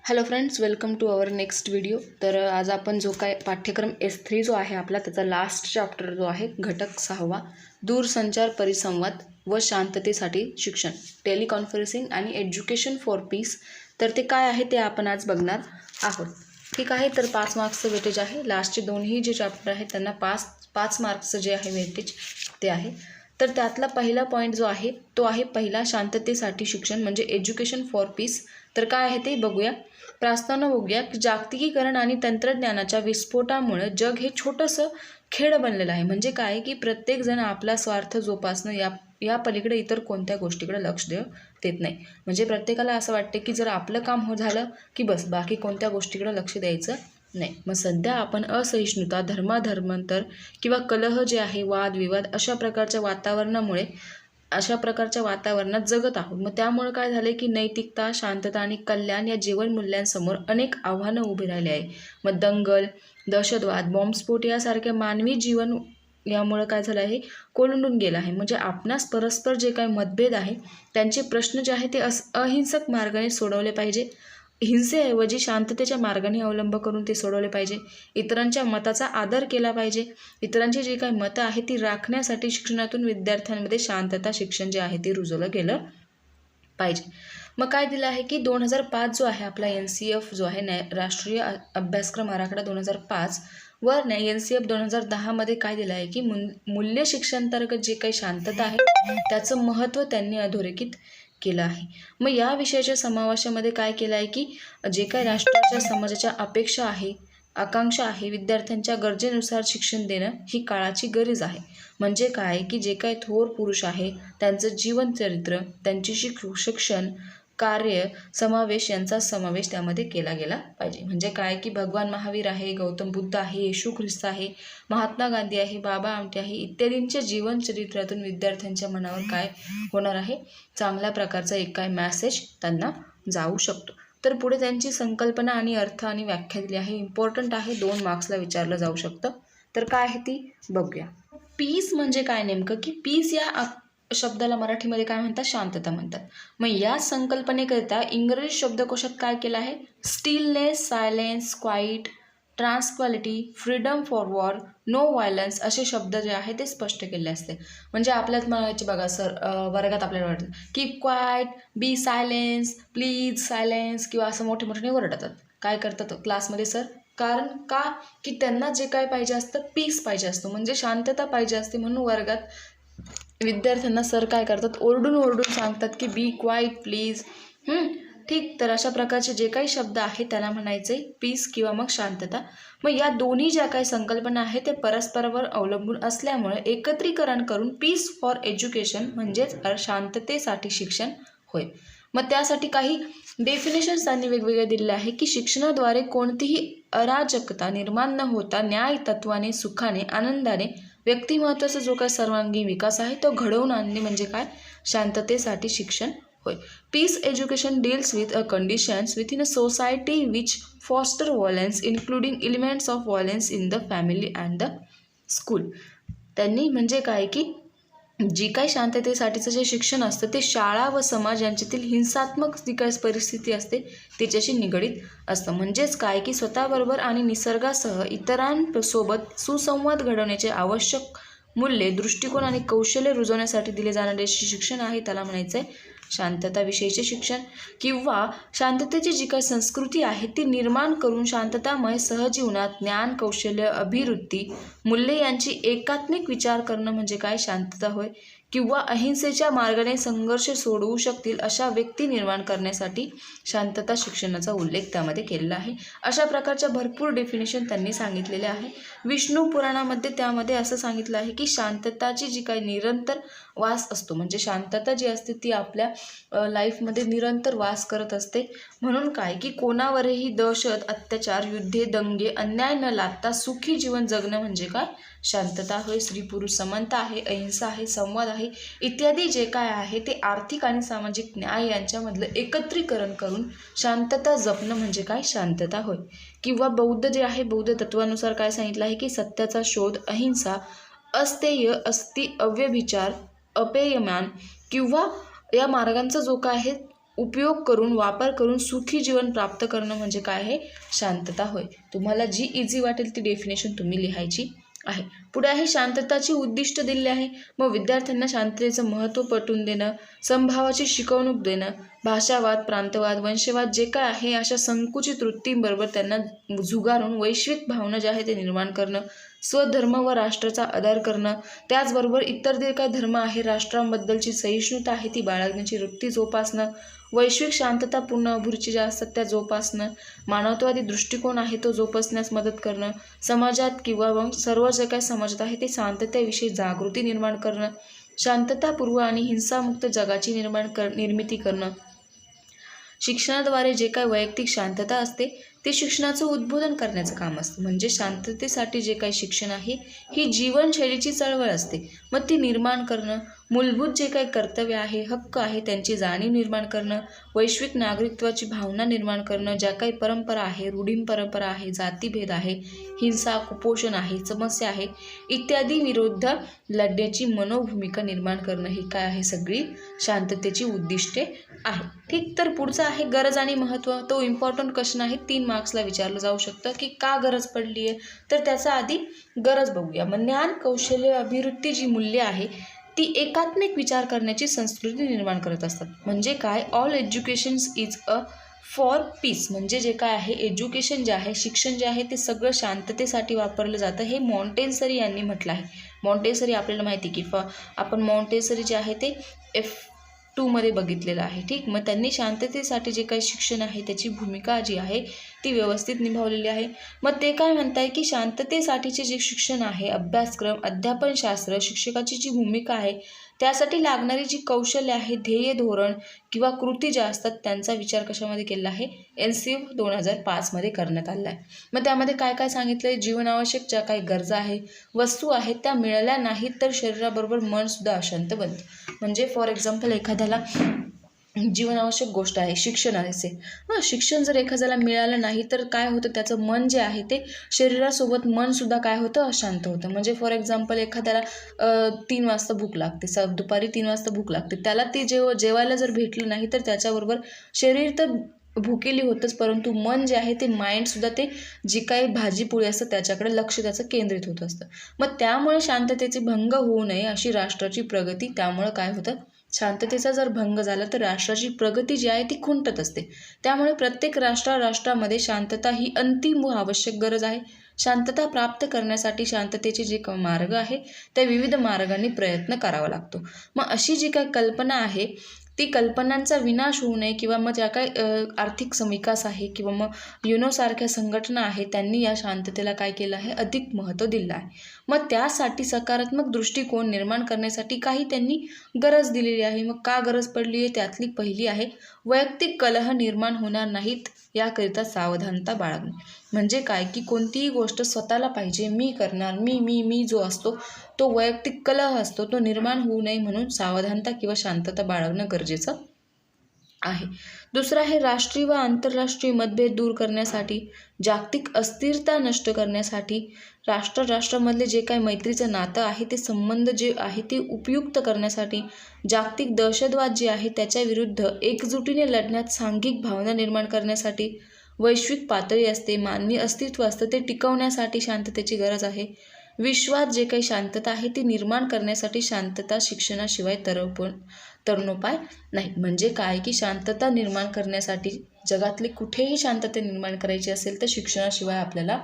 Hello friends, welcome to our next video. तर आज आपण जो काय पाठ्यक्रम S3 जो आहे आपला, त्याचा लास्ट चॅप्टर जो आहे घटक 6वा, दूरसंचार परिसंवाद व शांततेसाठी शिक्षण, टेलिकॉन्फरन्सिंग आणि एज्युकेशन फॉर पीस. तर ते काय आहे ते आपण आज बघणार आहोत. ठीक आहे. तर 5 मार्क्सचं वेटेज आहे. लास्टचे दोन्ही जे चॅप्टर आहेत त्यांना 5 मार्क्सचं जे आहे वेटेज ते आहे. तर त्यातला पहिला पॉईंट जो आहे तो आहे पहिला, शांततेसाठी शिक्षण म्हणजे एज्युकेशन फॉर पीस. तर काय आहे ते बघूया. प्रास्तावना बघूया की जागतिकीकरण आणि तंत्रज्ञानाच्या विस्फोटामुळे जग हे छोटंसं खेड बनलेलं आहे. म्हणजे काय की प्रत्येकजण आपला स्वार्थ जोपासणं या पलीकडे इतर कोणत्या गोष्टीकडे लक्ष देत नाही. म्हणजे प्रत्येकाला असं वाटते की जर आपलं काम झालं की बस, बाकी कोणत्या गोष्टीकडे लक्ष द्यायचं नाही. मग सध्या आपण असहिष्णुता, धर्मांतर किंवा कलह जे आहे, वादविवाद अशा प्रकारच्या वातावरणात जगत आहोत. मग त्यामुळे काय झाले की नैतिकता, शांतता आणि कल्याण या जीवनमूल्यांसमोर अनेक आव्हानं उभी राहिली आहे. मग दंगल, दहशतवाद, बॉम्बस्फोट यासारख्या मानवी जीवन यामुळे काय झालं आहे, कोलंडून गेलं आहे. म्हणजे आपणास परस्पर जे काही मतभेद आहे त्यांचे प्रश्न जे आहे ते अहिंसक मार्गाने सोडवले पाहिजे. हिंसेऐवजी शांततेच्या मार्गाने अवलंब करून ते सोडवले पाहिजे. इतरांच्या मताचा आदर केला पाहिजे. इतरांची जी काही मतं आहेत ती राखण्यासाठी शिक्षणातून विद्यार्थ्यांमध्ये शांतता शिक्षण जे आहे ते रुजवलं गेलं पाहिजे. मग काय दिलं आहे की 2005 जो आहे आपला NCF जो आहे, राष्ट्रीय अभ्यासक्रम आराखडा 2005 वर NCF 2010 मध्ये काय दिलं आहे की मूल्य शिक्षणांतर्गत जे काही शांतता आहे त्याचं महत्त्व त्यांनी अधोरेखित केलं आहे. मग या विषयाच्या समावेशामध्ये काय केलं आहे की जे काही राष्ट्राच्या समाजाच्या अपेक्षा आहे, आकांक्षा आहे, विद्यार्थ्यांच्या गरजेनुसार शिक्षण देणं ही काळाची गरज आहे. म्हणजे काय की जे काही थोर पुरुष आहे त्यांचं जीवनचरित्र, त्यांची शिक्षण, कार्य, समावेश यांचा समावेश त्यामध्ये केला गेला पाहिजे. म्हणजे काय की भगवान महावीर आहे, गौतम बुद्ध आहे, येशू ख्रिस्त आहे, महात्मा गांधी आहे, बाबा आमटे आहे इत्यादींच्या जीवनचरित्रातून विद्यार्थ्यांच्या मनावर काय होणार आहे, चांगल्या प्रकारचा एक काय मॅसेज त्यांना जाऊ शकतो. तर पुढे त्यांची संकल्पना आणि अर्थ आणि व्याख्या दिली आहे. इम्पॉर्टंट आहे, 2 मार्क्सला विचारलं जाऊ शकतं. तर काय आहे ती बघूया. पीस म्हणजे काय नेमकं की पीस या शब्दाला मराठीमध्ये काय म्हणतात, शांतता म्हणतात. मग या संकल्पनेकरिता इंग्रजी शब्दकोशात काय केलं आहे, stillness, silence, quiet, tranquility, freedom forward, no violence असे शब्द जे आहे ते स्पष्ट केले असते. म्हणजे आपल्यात म्हणायचे बघा सर, वर्गात आपल्याला वाटतं की quiet, be silence, please silence किंवा असं मोठे मोठे ओरडतात. काय करतात क्लासमध्ये सर, कारण का की त्यांना जे काय पाहिजे असतं, पीस पाहिजे असतं, म्हणजे शांतता पाहिजे असते. म्हणून वर्गात विद्यार्थ्यांना सर काय करतात, ओरडून सांगतात की बी क्वाईट प्लीज. ठीक. तर अशा प्रकारचे जे काही शब्द आहेत त्याला म्हणायचे पीस किंवा मग शांतता. मग या दोन्ही ज्या काही संकल्पना आहेत ते परस्परावर अवलंबून असल्यामुळे एकत्रीकरण करून पीस फॉर एज्युकेशन म्हणजेच शांततेसाठी शिक्षण होय. मग त्यासाठी काही डेफिनेशन्स त्यांनी वेगवेगळे दिलेले आहे की शिक्षणाद्वारे कोणतीही अराजकता निर्माण न होता न्याय तत्वाने, सुखाने, आनंदाने व्यक्तिमत्वाचा जो काही सर्वांगीण विकास आहे तो घडवून आणणे म्हणजे काय, शांततेसाठी शिक्षण होय. Peace education deals with a conditions within a society which foster violence including elements of violence in the family and the school. त्यांनी म्हणजे काय की जी काही शांततेसाठीचं जे शिक्षण असतं ते शाळा व समाज यांच्यातील हिंसात्मक जी काही परिस्थिती असते त्याच्याशी निगडीत असतं. म्हणजेच काय की स्वतःबरोबर आणि निसर्गासह इतरांसोबत सुसंवाद घडवण्याचे आवश्यक मूल्ये, दृष्टिकोन आणि कौशल्य रुजवण्यासाठी दिले जाणारे शिक्षण आहे त्याला म्हणायचं आहे शांतताविषयीचे शिक्षण. किंवा शांततेची जी काही संस्कृती आहे ती निर्माण करून शांततामय सहजीवनात ज्ञान, कौशल्य, अभिवृत्ती, मूल्ये यांची एकात्मिक विचार करणं म्हणजे काय, शांतता होय. किंवा अहिंसेच्या मार्गाने संघर्ष सोडवू शकतील अशा व्यक्ती निर्माण करण्यासाठी शांतता शिक्षणाचा उल्लेख त्यामध्ये केलेला आहे. अशा प्रकारच्या भरपूर डेफिनेशन त्यांनी सांगितलेले आहे. विष्णू पुराणामध्ये त्यामध्ये असं सांगितलं आहे की शांतताची जी काही निरंतर वास असतो, म्हणजे शांतता जी असते ती आपल्या लाईफमध्ये निरंतर वास करत असते. म्हणून काय की कोणावरही दहशत, अत्याचार, युद्धे, दंगे, अन्याय न लादता सुखी जीवन जगणं म्हणजे काय, शांतता होय. स्त्री पुरुष समानता आहे, अहिंसा आहे, संवाद आहे इत्यादी जे काय आहे ते आर्थिक आणि सामाजिक न्याय यांच्यामधलं एकत्रीकरण करून शांतता जपणं म्हणजे काय, शांतता होय. किंवा बौद्ध जे आहे, बौद्ध तत्वानुसार काय सांगितलं आहे की सत्याचा शोध, अहिंसा, अस्तेय, अव्यभिचार, अपेयमान किंवा या मार्गांचा जो काय आहे उपयोग करून वापर करून सुखी जीवन प्राप्त करणं म्हणजे काय आहे? शांतता होय. तुम्हाला जी इझी वाटेल ती डेफिनेशन तुम्ही लिहायची आहे. पुढे आहे शांतताची उद्दिष्ट दिले आहे. मग विद्यार्थ्यांना शांततेचं महत्त्व पटवून देणं, समभावाची शिकवणूक देणं, भाषावाद, प्रांतवाद, वंशवाद जे काय आहे अशा संकुचित वृत्तींबरोबर त्यांना झुगारून वैश्विक भावना ज्या आहे ते निर्माण करणं, स्वधर्म व राष्ट्राचा आदर करणं, त्याचबरोबर इतर जे काही धर्म आहे राष्ट्रांबद्दलची सहिष्णुता आहे ती बाळगण्याची वृत्ती जोपासणं, वैश्विक शांततापूर्ण अभिरुची ज्या असतात त्या जोपासणं, मानवतावादी दृष्टिकोन आहे तो जोपासण्यास मदत करणं, समाजात किंवा मग सर्व जे काही समाजात आहे ते शांततेविषयी जागृती निर्माण करणं, शांततापूर्व आणि हिंसामुक्त जगाची निर्मिती करणं, शिक्षणाद्वारे जे काही वैयक्तिक शांतता असते ते शिक्षणाचं उद्बोधन करण्याचं काम असतं. म्हणजे शांततेसाठी जे काही शिक्षण आहे ही जीवनशैलीची चळवळ असते. मग ती निर्माण करणं, मूलभूत जे काही कर्तव्य आहे, हक्क आहे त्यांची जाणीव निर्माण करणं, वैश्विक नागरिकत्वाची भावना निर्माण करणं, ज्या काही परंपरा आहे, रूढी परंपरा आहे, जातीभेद आहे, हिंसा, कुपोषण आहे, समस्या आहे इत्यादी विरुद्ध लढण्याची मनोभूमिका निर्माण करणं ही काय आहे? सगळी शांततेची उद्दिष्टे आहे. ठीक, तर पुढचं आहे गरज आणि महत्त्व. तो इम्पॉर्टंट क्वेश्चन आहे, 3 मार्क्सला विचारलं जाऊ शकतं की का गरज पडली आहे. तर त्याचा आधी गरज बघूया. मग ज्ञान, कौशल्य, अभिवृत्ती जी मूल्य आहे ती एकात्मिक विचार करण्याची संस्कृती निर्माण करत असतात. म्हणजे काय? All educations is a for piece. म्हणजे जे काय आहे एज्युकेशन जे आहे, शिक्षण जे आहे ते सगळं शांततेसाठी वापरलं जातं. हे मॉन्टेसरी यांनी म्हटलं आहे. मॉन्टेसरी आपल्याला माहिती की आपण मॉन्टेसरी जे आहे ते F2 मध्ये बघितलेलं आहे. ठीक, मग त्यांनी शांततेसाठी जे काही शिक्षण आहे त्याची भूमिका जी आहे ती व्यवस्थित निभावलेली आहे. मग ते काय म्हणताय की शांततेसाठीचे जे शिक्षण आहे, अभ्यासक्रम, अध्यापनशास्त्र, शिक्षकाची जी भूमिका आहे त्यासाठी लागणारी जी कौशल्य आहे, ध्येय, धोरण किंवा कृती ज्या असतात त्यांचा विचार कशामध्ये केला आहे? NCF 2005 मध्ये करण्यात आला आहे. मग त्यामध्ये काय काय सांगितलं आहे? जीवनावश्यक ज्या काही गरजा आहे, वस्तू आहेत त्या मिळाल्या नाहीत तर शरीराबरोबर मनसुद्धा अशांत बनतं. म्हणजे फॉर एक्झाम्पल एखाद्याला जीवनावश्यक गोष्ट आहे शिक्षण असेल, शिक्षण जर एखाद्याला मिळालं नाही तर काय होतं? त्याचं मन जे आहे ते शरीरासोबत मनसुद्धा काय होतं? अशांत होतं. म्हणजे फॉर एक्झाम्पल एखाद्याला 3 वाजता भूक लागते, दुपारी 3 वाजता भूक लागते, त्याला ती जेवायला जर भेटलं नाही तर त्याच्याबरोबर शरीर तर भुकेली होतंच, परंतु मन जे आहे ते माइंडसुद्धा ते जी काही भाजीपोळी असतं त्याच्याकडे लक्ष त्याचं केंद्रित होत असतं. मग त्यामुळे शांततेचे भंग होऊ नये अशी राष्ट्राची प्रगती, त्यामुळं काय होतं? शांततेचा जर भंग झाला तर राष्ट्राची प्रगती जी आहे ती खुंटत असते. त्यामुळे प्रत्येक राष्ट्रामध्ये शांतता ही अंतिम व आवश्यक गरज आहे. शांतता प्राप्त करण्यासाठी शांततेचे जे मार्ग आहे त्या विविध मार्गांनी प्रयत्न करावा लागतो. मग अशी जी काही कल्पना आहे ती कल्पनांचा विनाश होऊ नये किंवा मग ज्या काही आर्थिक विकास आहे किंवा मग युनोसारख्या संघटना आहे त्यांनी या शांततेला काय केलं आहे? अधिक महत्त्व दिलं आहे. मग त्यासाठी सकारात्मक दृष्टिकोन निर्माण करण्यासाठी काही त्यांनी गरज दिलेली आहे. मग का गरज पडली आहे? त्यातली पहिली आहे वैयक्तिक कलह निर्माण होणार नाहीत याकरिता सावधानता बाळगणे. म्हणजे काय की कोणतीही गोष्ट स्वतःला पाहिजे, मी करणार, मी जो असतो तो वैयक्तिक कलह असतो तो निर्माण होऊ नये म्हणून सावधानता किंवा शांतता बाळगणं गरजेचं आहे. दुसरं आहे राष्ट्रीय व आंतरराष्ट्रीय मतभेद दूर करण्यासाठी, जागतिक अस्थिरता नष्ट करण्यासाठी, राष्ट्रामधले जे काही मैत्रीचं नातं आहे ते संबंध जे आहे ते उपयुक्त करण्यासाठी, जागतिक दहशतवाद जे आहे त्याच्या विरुद्ध एकजुटीने लढण्यात सांघिक भावना निर्माण करण्यासाठी, वैश्विक पातळी असते, मानवी अस्तित्व असतं ते टिकवण्यासाठी शांततेची गरज आहे. विश्वात जे काही शांतता आहे ती निर्माण करण्यासाठी शांतता शिक्षणाशिवाय तरुणोपाय नाही. म्हणजे काय की शांतता निर्माण करण्यासाठी जगातले कुठेही शांतता निर्माण करायची असेल तर शिक्षणाशिवाय आपल्याला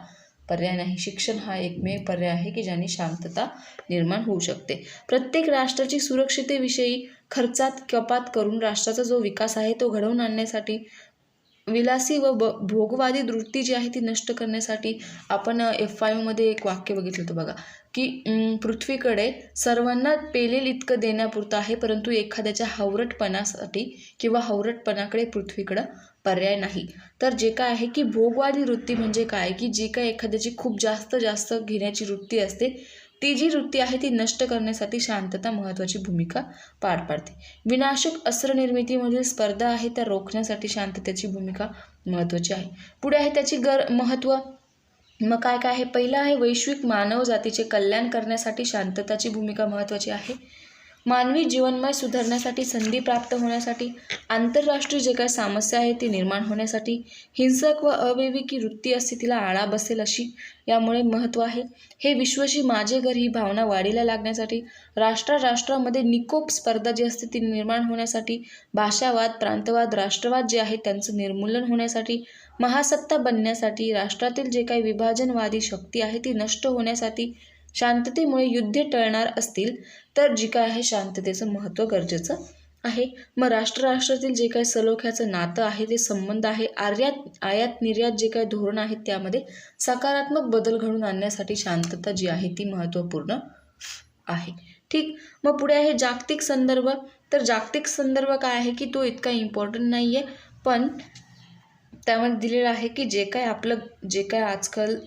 पर्याय नाही. शिक्षण हा एकमेव पर्याय आहे की ज्याने शांतता निर्माण होऊ शकते. प्रत्येक राष्ट्राची सुरक्षिततेविषयी खर्चात कपात करून राष्ट्राचा जो विकास आहे तो घडवून आणण्यासाठी, विलासी व भोगवादी वृत्ती जी आहे ती नष्ट करण्यासाठी आपण F5 मध्ये एक वाक्य बघितलं होतं बघा की पृथ्वीकडे सर्वांना पेलेल इतकं देण्यापुरतं आहे, परंतु एखाद्याच्या हावरटपणासाठी किंवा हावरटपणाकडे पृथ्वीकडं पर्याय नाही. तर जे काय आहे की भोगवादी वृत्ती म्हणजे काय की जी काय एखाद्याची खूप जास्त घेण्याची वृत्ती असते ती जी वृत्ती आहे ती नष्ट करण्यासाठी शांतता महत्त्वाची भूमिका पार पाडते. विनाशक अस्त्र निर्मितीमधील स्पर्धा आहे त्या रोखण्यासाठी शांततेची भूमिका महत्त्वाची आहे. पुढे आहे त्याची महत्त्व. मग काय काय आहे? पहिलं आहे वैश्विक मानव जातीचे कल्याण करण्यासाठी शांतताची भूमिका महत्त्वाची आहे. मानवी जीवनमय सुधारण्यासाठी, संधी प्राप्त होण्यासाठी, आंतरराष्ट्रीय जे काही समस्या आहे ती निर्माण होण्यासाठी, हिंसक व अविवेकी वृत्ती असते तिला आळा बसेल अशी यामुळे महत्त्व आहे. हे विश्वशी माझे घर ही भावना वाढीला लागण्यासाठी, राष्ट्रामध्ये निकोप स्पर्धा जी असते ती निर्माण होण्यासाठी, भाषावाद, प्रांतवाद, राष्ट्रवाद जे आहे त्यांचं निर्मूलन होण्यासाठी, महासत्ता बनण्यासाठी, राष्ट्रातील जे काही विभाजनवादी शक्ती आहे ती नष्ट होण्यासाठी, शांततेमुळे युद्धे टळणार असतील तर जी काय आहे शांततेचं महत्त्व गरजेचं आहे. मग राष्ट्रातील जे काही सलोख्याचं नातं आहे ते संबंध आहे, आयात निर्यात जे काही धोरण आहेत त्यामध्ये सकारात्मक बदल घडवून आणण्यासाठी शांतता जी आहे ती महत्त्वपूर्ण आहे. ठीक, मग पुढे आहे जागतिक संदर्भ. तर जागतिक संदर्भ काय आहे की तो इतका इम्पॉर्टंट नाही आहे, पण त्यामध्ये दिलेलं आहे की जे काय आजकाल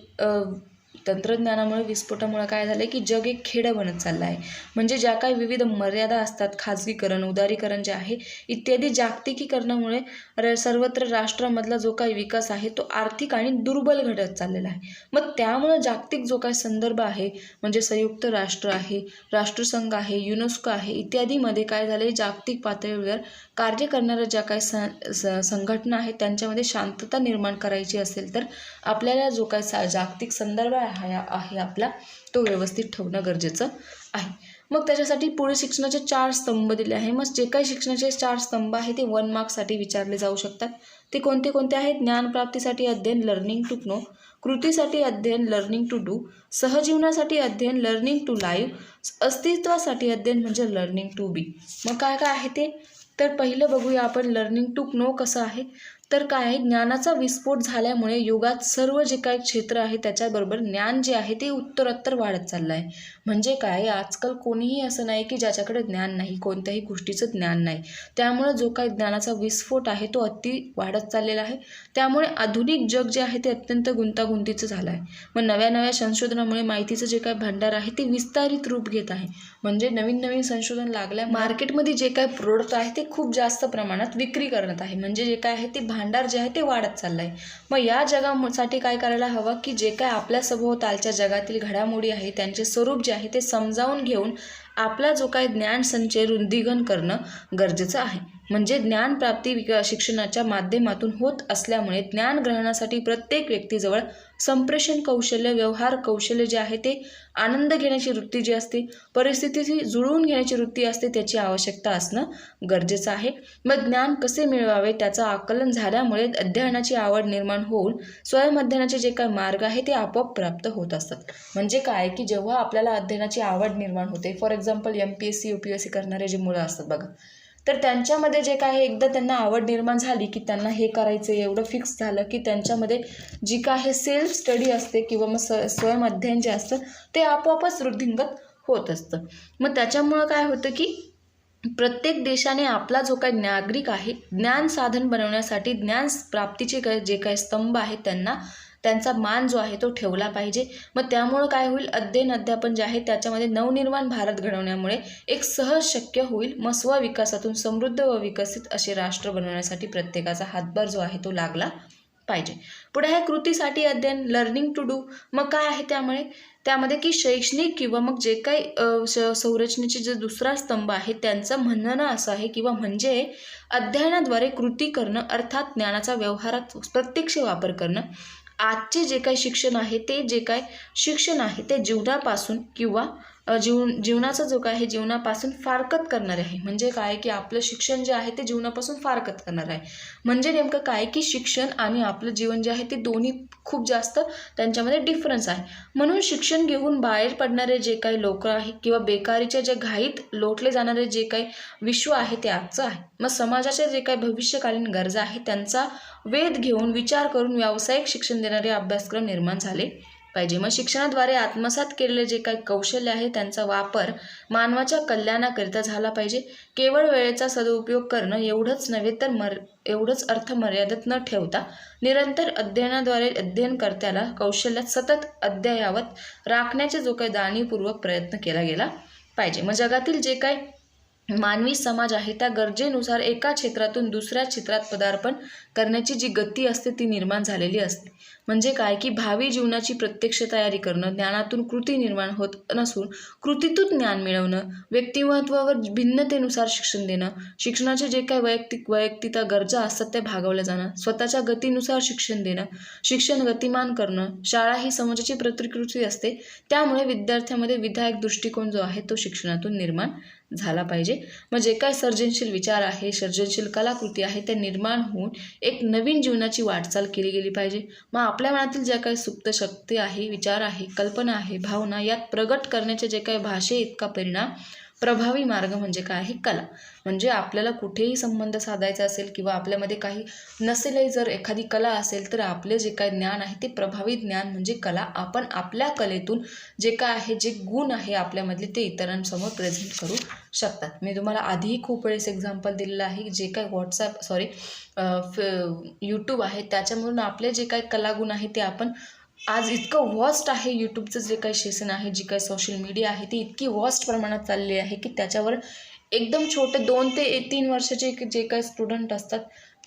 तंत्रज्ञानामुळे विस्फोटामुळे काय झालं की जग एक खेडं बनत चाललं आहे. म्हणजे ज्या काही विविध मर्यादा असतात, खाजगीकरण, उदारीकरण जे आहे इत्यादी जागतिकीकरणामुळे सर्वत्र राष्ट्रामधला जो काही विकास आहे तो आर्थिक आणि दुर्बल घडत चाललेला आहे. मग त्यामुळे जागतिक जो काही संदर्भ आहे म्हणजे संयुक्त राष्ट्र आहे, राष्ट्रसंघ आहे, युनेस्को आहे इत्यादीमध्ये काय झालं, जागतिक पातळीवर कार्य करणाऱ्या ज्या काही संघटना आहेत त्यांच्यामध्ये शांतता निर्माण करायची असेल तर आपल्याला जो काही जागतिक संदर्भ आहे आपला तो व्यवस्थित ठेवणं गरजेचं आहे. मग त्याच्यासाठी पुढे शिक्षणाचे 4 स्तंभ दिले आहे. मग जे काही शिक्षणाचे 4 स्तंभ आहे ते 1 मार्क्ससाठी विचारले जाऊ शकतात. ते कोणते कोणते आहेत? ज्ञानप्राप्तीसाठी अध्ययन, लर्निंग टू नो, कृतीसाठी अध्ययन, लर्निंग टू डू, सहजीवनासाठी अध्ययन, लर्निंग टू लाईव्ह, अस्तित्वासाठी अध्ययन म्हणजे लर्निंग टू बी. मग काय काय आहे ते? तर पहिलं बघूया आपण लर्निंग टू नो कसं आहे. तर काय आहे, ज्ञानाचा विस्फोट झाल्यामुळे युगात सर्व जे काही क्षेत्र आहे त्याच्याबरोबर ज्ञान जे आहे ते उत्तरोत्तर वाढत चाललं आहे. म्हणजे काय, आजकाल कोणीही असं नाही की ज्याच्याकडे ज्ञान नाही, कोणत्याही गोष्टीचं ज्ञान नाही. त्यामुळे जो काही ज्ञानाचा विस्फोट आहे तो अति वाढत चाललेला आहे. त्यामुळे आधुनिक जग जे आहे ते अत्यंत गुंतागुंतीचं झालं आहे. मग नव्या संशोधनामुळे माहितीचं जे काही भांडार आहे ते विस्तारित रूप घेत आहे. म्हणजे नवीन संशोधन लागल्या मार्केटमध्ये जे काही प्रोडक्ट आहे ते खूप जास्त प्रमाणात विक्री करण्यात आहे. म्हणजे जे काय आहे ते भांडार जे आहे ते वाढत चाललं आहे. मग या जगासाठी काय करायला हवं की जे काय आपल्या सभोवतालच्या जगातील घडामोडी आहे त्यांचे स्वरूप जे आहे ते समजावून घेऊन आपला जो काही ज्ञान संचय रुंदीकरण करणं गरजेचं आहे. म्हणजे ज्ञानप्राप्ती शिक्षणाच्या माध्यमातून होत असल्यामुळे ज्ञान ग्रहणासाठी प्रत्येक व्यक्तीजवळ संप्रेषण कौशल्य, व्यवहार कौशल्य जे आहे ते, आनंद घेण्याची वृत्ती जी असते, परिस्थितीशी जुळवून घेण्याची वृत्ती असते त्याची आवश्यकता असणं गरजेचं आहे. मग ज्ञान कसे मिळवावे त्याचं आकलन झाल्यामुळे अध्ययनाची आवड निर्माण होऊन स्वयंअध्ययनाचे जे काही मार्ग आहे ते आपोआप प्राप्त होत असतात. म्हणजे काय की जेव्हा आपल्याला अध्ययनाची आवड निर्माण होते, फॉर एक्झाम्पल MPSC UPSC करणारे जे मुलं असतात बघा, तर त्यांच्यामध्ये जे काय एकदा त्यांना आवड निर्माण झाली की त्यांना हे करायचं एवढं फिक्स झालं की त्यांच्यामध्ये जी काय सेल्फ स्टडी असते किंवा मग स्वयंअध्ययन जे असतं ते आपोआपच वृद्धिंगत होत असतं. मग त्याच्यामुळं काय होतं की प्रत्येक देशाने आपला जो काही नागरिक आहे ज्ञान साधन बनवण्यासाठी ज्ञान प्राप्तीचे जे काही स्तंभ आहेत त्यांचा मान जो आहे तो ठेवला पाहिजे. मग त्यामुळं काय होईल, अध्ययन जे आहे त्याच्यामध्ये नवनिर्माण भारत घडवण्यामुळे एक सहज शक्य होईल. मग स्वविकासातून समृद्ध व विकसित असे राष्ट्र बनवण्यासाठी प्रत्येकाचा हातभार जो आहे तो लागला पाहिजे. पुढे आहे कृतीसाठी अध्ययन, लर्निंग टू डू. मग काय आहे त्यामध्ये की शैक्षणिक किंवा मग जे काही संरचनेचे जे दुसरा स्तंभ आहे त्यांचं म्हणणं असं आहे किंवा म्हणजे अध्ययनाद्वारे कृती करणं अर्थात ज्ञानाचा व्यवहारात प्रत्यक्ष वापर करणं. आजचे जे काही शिक्षण आहे ते जीवनापासून किंवा जीवनाचा जो काय आहे जीवनापासून फारकत करणारे आहे. म्हणजे काय की आपलं शिक्षण जे आहे ते जीवनापासून फारकत करणार आहे. म्हणजे नेमकं काय की शिक्षण आणि आपलं जीवन जे आहे ते दोन्ही खूप जास्त त्यांच्यामध्ये डिफरन्स आहे. म्हणून शिक्षण घेऊन बाहेर पडणारे जे काही लोक आहे किंवा बेकारीच्या जे घाईत लोटले जाणारे जे काही विश्व आहे ते आजचं आहे. मग समाजाचे जे काही भविष्यकालीन गरजा आहे त्यांचा वेध घेऊन विचार करून व्यावसायिक शिक्षण देणारे अभ्यासक्रम निर्माण झाले पाहिजे. मग शिक्षणाद्वारे आत्मसात केलेले जे काही कौशल्य आहे त्यांचा वापर मानवाच्या कल्याणाकरिता झाला पाहिजे. केवळ वेळेचा सदुपयोग करणं एवढंच नव्हे तर एवढंच अर्थ मर्यादित न ठेवता निरंतर अध्ययनाद्वारे अध्ययनकर्त्याला कौशल्यात सतत अद्ययावत राखण्याचे जो काही जाणीवपूर्वक प्रयत्न केला गेला पाहिजे. मग जगातील जे काही मानवी समाज आहे त्या गरजेनुसार एका क्षेत्रातून दुसऱ्या क्षेत्रात पदार्पण करण्याची जी गती असते ती निर्माण झालेली असते. म्हणजे काय की भावी जीवनाची प्रत्यक्ष तयारी करणं, ज्ञानातून कृती निर्माण होत नसून कृतीतून ज्ञान मिळवणं, व्यक्तिमत्वावर भिन्नतेनुसार शिक्षण देणं, शिक्षणाचे जे काही वैयक्तिक गरजा असतात त्या भागवल्या जाणं, स्वतःच्या गतीनुसार शिक्षण देणं, शिक्षण गतिमान करणं. शाळा ही समाजाची प्रतिकृती असते, त्यामुळे विद्यार्थ्यांमध्ये विधायक दृष्टिकोन जो आहे तो शिक्षणातून निर्माण झाला पाहिजे. मग जे काय सर्जनशील विचार आहे, सर्जनशील कलाकृती आहे त्या निर्माण होऊन एक नवीन जीवनाची वाटचाल केली गेली पाहिजे. मग आपल्या मनातील ज्या काही सुप्त शक्ती आहे, विचार आहे, कल्पना आहे, भावना यात प्रगट करण्याचे जे काही भाषे इतका परिणाम प्रभावी मार्ग म्हणजे काय आहे, कला. म्हणजे आपल्याला कुठेही संबंध साधायचा असेल किंवा आपल्यामध्ये काही नसेलही, जर एखादी कला असेल तर आपले जे काही ज्ञान आहे ते प्रभावी ज्ञान म्हणजे कला. आपण आपल्या कलेतून जे काय आहे, जे गुण आहे आपल्यामधले ते इतरांसमोर प्रेझेंट करू शकतात. मी तुम्हाला आधीही खूप वेळेस एक्झाम्पल दिलेलं आहे. जे काही यूट्यूब आहे त्याच्यामधून आपले जे काही कलागुण आहे ते आपण आज इतकं वॉस्ट आहे. यूट्यूबचं जे काही सेशन आहे, जी काही सोशल मीडिया आहे ती इतकी वॉस्ट प्रमाणात चालली आहे की त्याच्यावर एकदम छोटे 2 ते 3 वर्षाचे जे काही स्टुडंट असतात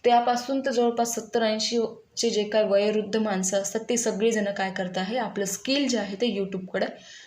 त्यापासून तर जवळपास 70-80चे जे काही वयोवृद्ध माणसं असतात ते सगळेजण काय करत आहे, आपलं स्किल जे आहे ते यूट्यूबकडे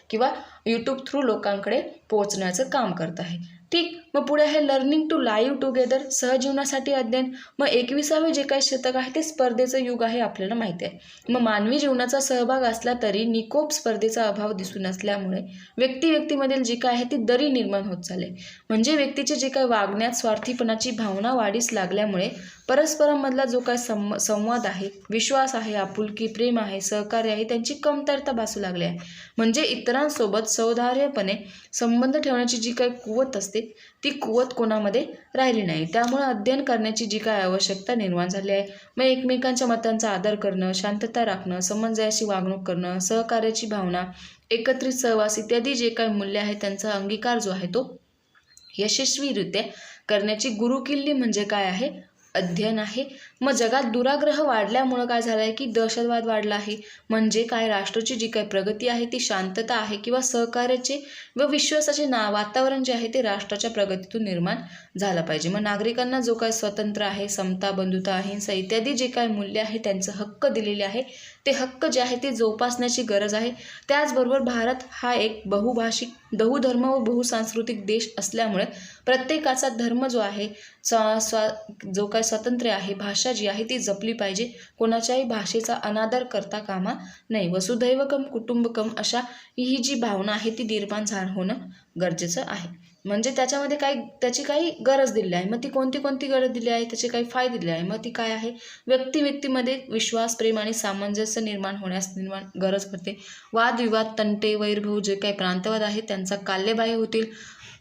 किंवा यूट्यूब थ्रू लोकांकडे पोहोचण्याचं काम करत आहे. ठीक. मग पुढे आहे लर्निंग टू लाईव्ह टुगेदर, सहजीवनासाठी अध्ययन. मग 21वे जे काही शतक आहे ते स्पर्धेचं युग आहे, आपल्याला माहिती आहे. मग मानवी जीवनाचा सहभाग असला तरी निकोप स्पर्धेचा अभाव दिसून असल्यामुळे व्यक्तीमधील जी काय आहे ती दरी निर्माण होत चालली. म्हणजे व्यक्तीचे जे काही वागण्यात स्वार्थीपणाची भावना वाढीस लागल्यामुळे परस्परांमधला जो काय संवाद आहे, विश्वास आहे, आपुलकी, प्रेम आहे, सहकार्य आहे त्यांची कमतरता भासू लागली आहे. म्हणजे इतरांसोबत सौहार्दपणे संबंध ठेवण्याची जी काही कुवत असते ती कुवत कोणामध्ये राहिली नाही. त्यामुळे अध्ययन करण्याची जी काय आवश्यकता निर्माण झाली आहे. मग एकमेकांच्या मतांचा आदर करणं, शांतता राखणं, समन्वयाची वागणूक करणं, सहकार्याची भावना, एकत्रित सहवास इत्यादी जे काही मूल्य आहे त्यांचा अंगीकार जो आहे तो यशस्वीरित्या करण्याची गुरुकिल्ली म्हणजे काय आहे, अध्ययन आहे. मग जगात दुराग्रह वाढल्यामुळं काय झालं आहे की दहशतवाद वाढला आहे. म्हणजे काय, राष्ट्राची जी काही प्रगती आहे ती शांतता आहे किंवा सहकार्याचे व विश्वासाचे वातावरण जे आहे ते राष्ट्राच्या प्रगतीतून निर्माण झालं पाहिजे. मग नागरिकांना जो काही स्वतंत्र आहे, समता, बंधुता, अहिंसा इत्यादी जे काही मूल्य आहे त्यांचं हक्क दिलेले आहे ते हक्क जे आहे ते जोपासण्याची गरज आहे. त्याचबरोबर भारत हा एक बहुभाषिक, बहुधर्म व बहुसांस्कृतिक देश असल्यामुळे प्रत्येकाचा धर्म जो आहे, जो काही स्वातंत्र्य आहे, भाषा जी आहे ती जपली पाहिजे. कोणाच्याही भाषेचा अनादर करता कामा नाही. वसुधैवकम कुटुंबकम अशा ही जी भावना आहे ती निर्माण होणं गरजेचं आहे. म्हणजे त्याच्यामध्ये त्याची काही गरज दिली आहे. मग ती कोणती गरज दिली आहे, त्याचे काही फायदे दिले आहे. मग ती काय आहे, व्यक्तीमध्ये विश्वास, प्रेम आणि सामंजस्य निर्माण गरज पडते. वादविवाद, तंटे, वैरभाव, जे काही प्रांतवाद आहे त्यांचा काल्यबाह्य होतील.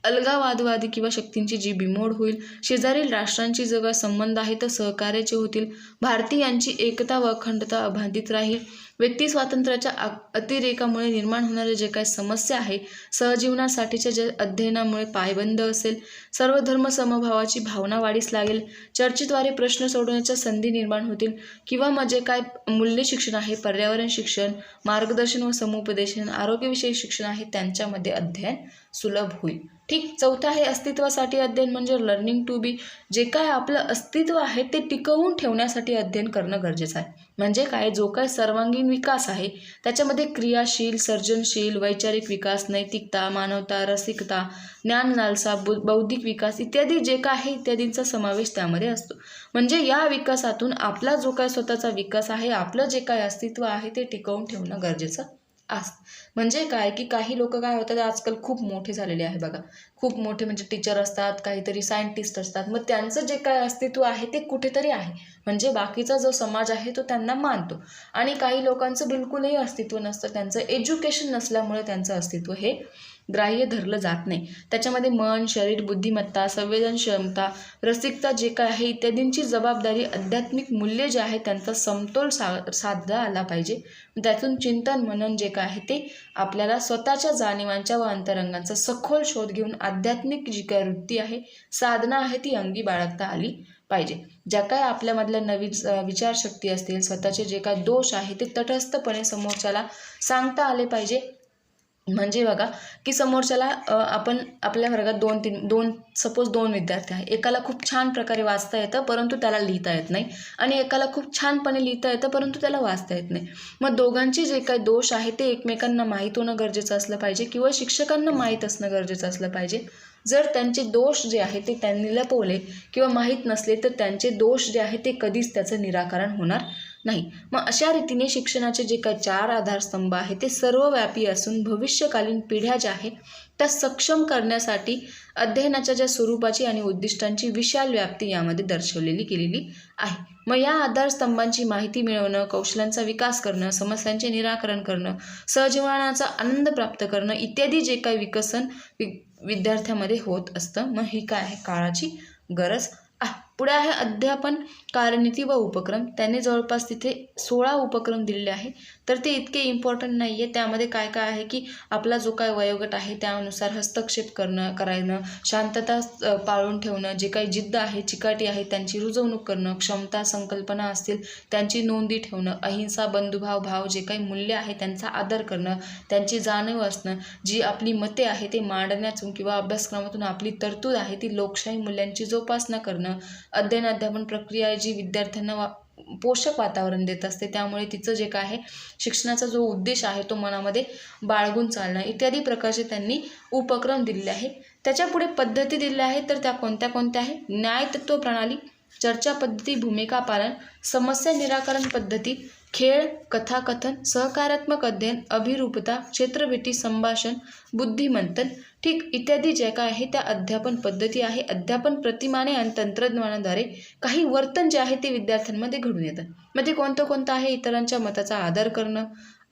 अलगावादवादी किंवा शक्तींची जी बिमोड होईल. शेजारील राष्ट्रांची जो काही संबंध आहे तर सहकार्याचे होतील. भारतीयांची एकता व अखंडता अबाधित राहील. व्यक्ती स्वातंत्र्याच्या अतिरेकामुळे निर्माण होणारे जे काही समस्या आहे, सहजीवनासाठीच्या जे अध्ययनामुळे पायबंद असेल. सर्व धर्म समभावाची भावना वाढीस लागेल. चर्चेद्वारे प्रश्न सोडवण्याच्या संधी निर्माण होतील. किंवा मग जे काय मूल्य शिक्षण आहे, पर्यावरण शिक्षण, मार्गदर्शन व समुपदेशन, आरोग्यविषयी शिक्षण आहे त्यांच्यामध्ये अध्ययन सुलभ होईल. ठीक. चौथा आहे अस्तित्वासाठी अध्ययन म्हणजे लर्निंग टू बी. जे काय आपलं अस्तित्व आहे ते टिकवून ठेवण्यासाठी अध्ययन करणं गरजेचं आहे. म्हणजे काय, जो काय सर्वांगीण विकास आहे त्याच्यामध्ये क्रियाशील, सर्जनशील, वैचारिक विकास, नैतिकता, मानवता, रसिकता, ज्ञान लालसा, बौद्धिक विकास इत्यादी जे काय आहे इत्यादींचा समावेश त्यामध्ये असतो. म्हणजे या विकासातून आपला जो काय स्वतःचा विकास आहे, आपलं जे काय अस्तित्व आहे ते टिकवून ठेवणं गरजेचं असतं. म्हणजे काय की काही लोक काय होतात आजकाल खूप मोठे झालेले आहे बघा, खूप मोठे म्हणजे टीचर असतात, काहीतरी सायंटिस्ट असतात. मग त्यांचं जे काय अस्तित्व आहे ते कुठेतरी आहे. म्हणजे बाकीचा जो समाज आहे तो त्यांना मानतो. आणि काही लोकांचं बिलकुलही अस्तित्व नसतं. त्यांचं एज्युकेशन नसल्यामुळे त्यांचं अस्तित्व हे ग्राह्य धरलं जात नाही. त्याच्यामध्ये मन, शरीर, बुद्धिमत्ता, संवेदनक्षमता, रसिकता जे काय आहे इत्यादींची जबाबदारी, आध्यात्मिक मूल्य जे आहे त्यांचा समतोल साधला आला पाहिजे. त्यातून चिंतन, मनन जे काय आहे ते आपल्याला स्वतःच्या जाणीवांच्या व अंतरंगांचा सखोल शोध घेऊन आध्यात्मिक जी काय वृत्ती आहे, साधना आहे ती अंगी बाळगता आली पाहिजे. ज्या काय आपल्यामधल्या नवीन विचारशक्ती असतील, स्वतःचे जे काय दोष आहे ते तटस्थपणे समोरच्याला सांगता आले पाहिजे. म्हणजे बघा की समोरच्याला आपण आपल्या वर्गात सपोज दोन विद्यार्थी आहे, एकाला खूप छान प्रकारे वाचता येतं परंतु त्याला लिहिता येत नाही, आणि एकाला खूप छानपणे लिहिता येतं परंतु त्याला वाचता येत नाही. मग दोघांचे जे काही दोष आहे ते एकमेकांना माहीत होणं गरजेचं असलं पाहिजे किंवा शिक्षकांना माहीत असणं गरजेचं असलं पाहिजे. जर त्यांचे दोष जे आहे ते त्यांनी लपवले किंवा माहीत नसले तर त्यांचे दोष जे आहे ते कधीच त्याचं निराकरण होणार नाही. मग अशा रीतीने शिक्षणाचे जे काही 4 आधारस्तंभ आहे ते सर्वव्यापी असून भविष्यकालीन पिढ्या ज्या आहेत त्या सक्षम करण्यासाठी अध्ययनाच्या ज्या स्वरूपाची आणि उद्दिष्टांची विशाल व्याप्ती यामध्ये दर्शवलेली गेलेली आहे. मग या आधारस्तंभांची माहिती मिळवणं, कौशल्यांचा विकास करणं, समस्यांचे निराकरण करणं, सहजीवनाचा आनंद प्राप्त करणं इत्यादी जे काही विकसन विद्यार्थ्यामध्ये होत असतं. मग ही काय आहे, काळाची गरज आहे. पुढे आहे अध्यापन कार्यनीती व उपक्रम. त्याने जवळपास तिथे 16 उपक्रम दिलेले आहे, तर ते इतके इम्पॉर्टंट नाही आहे. त्यामध्ये काय काय आहे की आपला जो काय वयोगट आहे त्यानुसार हस्तक्षेप करायनं, शांतता पाळून ठेवणं, जे काही जिद्द आहे, चिकाटी आहे त्यांची रुजवणूक करणं, क्षमता संकल्पना असतील त्यांची नोंदी ठेवणं, अहिंसा, बंधुभाव जे काही मूल्य आहे त्यांचा आदर करणं, त्यांची जाणीव असणं, जी आपली मते आहे ते मांडण्यातून किंवा अभ्यासक्रमातून आपली तरतूद आहे ती लोकशाही मूल्यांची जोपासना करणं, अध्ययन प्रक्रिया आहे जी विद्यार्थ्यांना पोषक वातावरण देत असते, त्यामुळे तिचं जे काय आहे शिक्षणाचा जो उद्देश आहे तो मनामध्ये बाळगून चालणं इत्यादी प्रकारचे त्यांनी उपक्रम दिलेले आहे. त्याच्या पुढे पद्धती दिलेल्या आहेत, तर त्या कोणत्या कोणत्या आहे, न्याय तत्व प्रणाली, चर्चा पद्धती, भूमिका पालन, समस्या निराकरण पद्धती, खेळ, कथाकथन, सहकार्यात्मक अध्ययन, अभिरूपता, क्षेत्रभेटी, संभाषण, बुद्धिमंथन ठीक इत्यादी जे काय आहे त्या अध्यापन पद्धती आहे. अध्यापन प्रतिमाने आणि तंत्रज्ञानाद्वारे काही वर्तन जे आहे ते विद्यार्थ्यांमध्ये घडून येतं. मग ते कोणतं आहे, इतरांच्या मताचा आदर करणं,